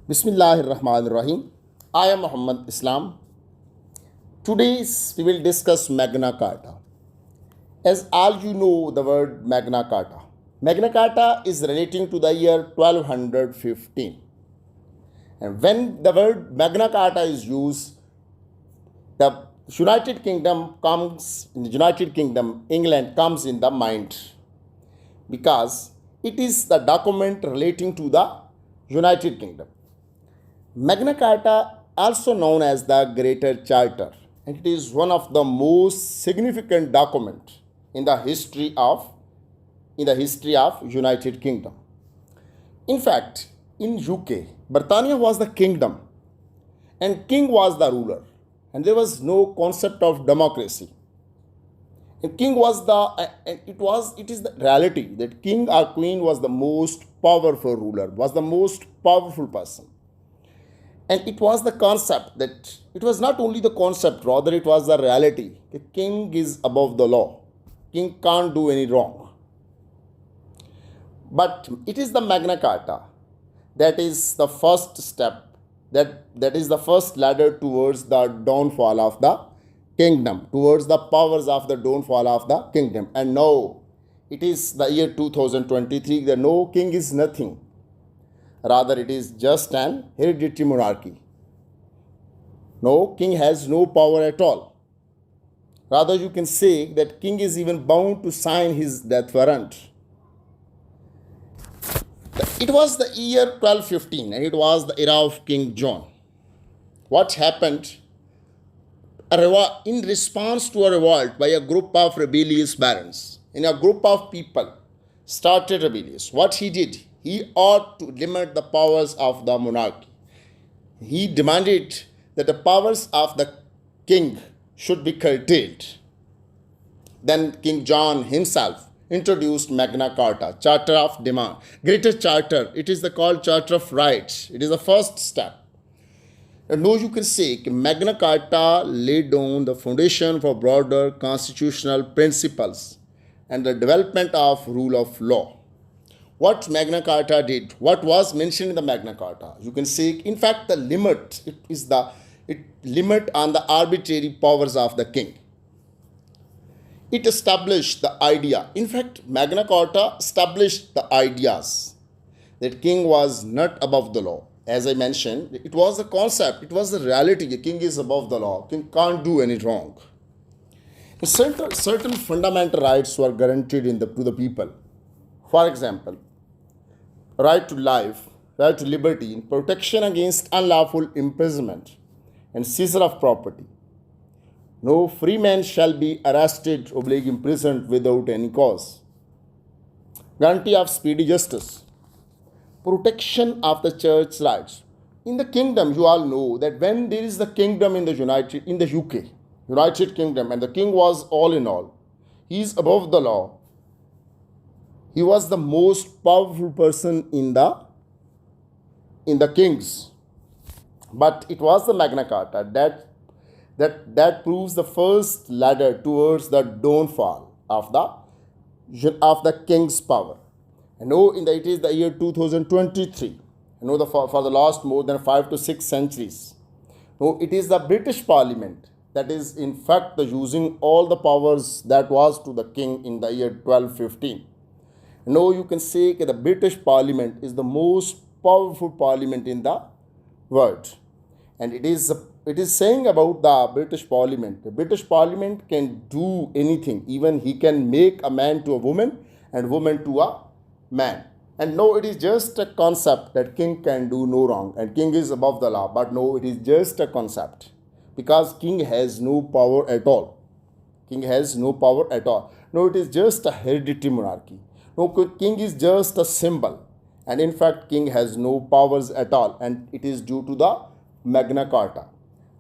Bismillahirrahmanirrahim. I am Muhammad Islam. Today we will discuss Magna Carta. As all you know, the word Magna Carta. Magna Carta is relating to the year 1215. And when the word Magna Carta is used, the United Kingdom, England comes in the mind because it is the document relating to the United Kingdom. Magna Carta, also known as the Greater Charter, and it is one of the most significant documents in the history of United Kingdom. In fact, in UK, Britannia was the kingdom, and king was the ruler, and there was no concept of democracy. And king was it is the reality that king or queen was the most powerful ruler, was the most powerful person. And it was the concept that it was not only the concept, rather it was the reality. The king is above the law. King can't do any wrong. But it is the Magna Carta that is the first step, that is the first ladder towards the downfall of the kingdom, towards the powers of the downfall of the kingdom. And now it is the year 2023, that no king is nothing. Rather, it is just an hereditary monarchy. No, king has no power at all. Rather, you can say that king is even bound to sign his death warrant. It was the year 1215 and it was the era of King John. What happened? In response to a revolt by a group of rebellious barons, and a group of people started rebellious. What he did? He ought to limit the powers of the monarchy. He demanded that the powers of the king should be curtailed. Then King John himself introduced Magna Carta, Charter of Demand, Greater Charter. It is the called Charter of Rights. It is the first step. And now you can say Magna Carta laid down the foundation for broader constitutional principles and the development of rule of law. What Magna Carta did, what was mentioned in the Magna Carta, you can say, in fact, the limit, it limit on the arbitrary powers of the king. It established the idea, in fact, Magna Carta established the ideas that king was not above the law. As I mentioned, it was the concept, it was the reality, the king is above the law, king can't do any wrong. Certain fundamental rights were guaranteed to the people. For example, right to life, right to liberty, and protection against unlawful imprisonment and seizure of property. No free man shall be arrested or imprisoned without any cause. Guarantee of speedy justice. Protection of the church's rights. In the kingdom, you all know that when there is the kingdom in the UK, United Kingdom, and the king was all in all, he is above the law. He was the most powerful person in the kings. But it was the Magna Carta that proves the first ladder towards the downfall of the king's power. And now it is the year 2023. For the last more than 5 to 6 centuries. Now it is the British Parliament that is in fact using all the powers that was to the king in the year 1215. Now you can say that the British Parliament is the most powerful parliament in the world. And it is saying about the British Parliament. The British Parliament can do anything. Even he can make a man to a woman and woman to a man. And no, it is just a concept that king can do no wrong and king is above the law. But no, it is just a concept because king has no power at all. King has no power at all. No, it is just a hereditary monarchy. No, king is just a symbol. And in fact, king has no powers at all. And it is due to the Magna Carta.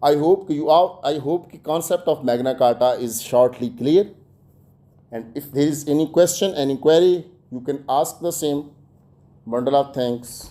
I hope the concept of Magna Carta is shortly clear. And if there is any question, any query, you can ask the same. Bundle of thanks.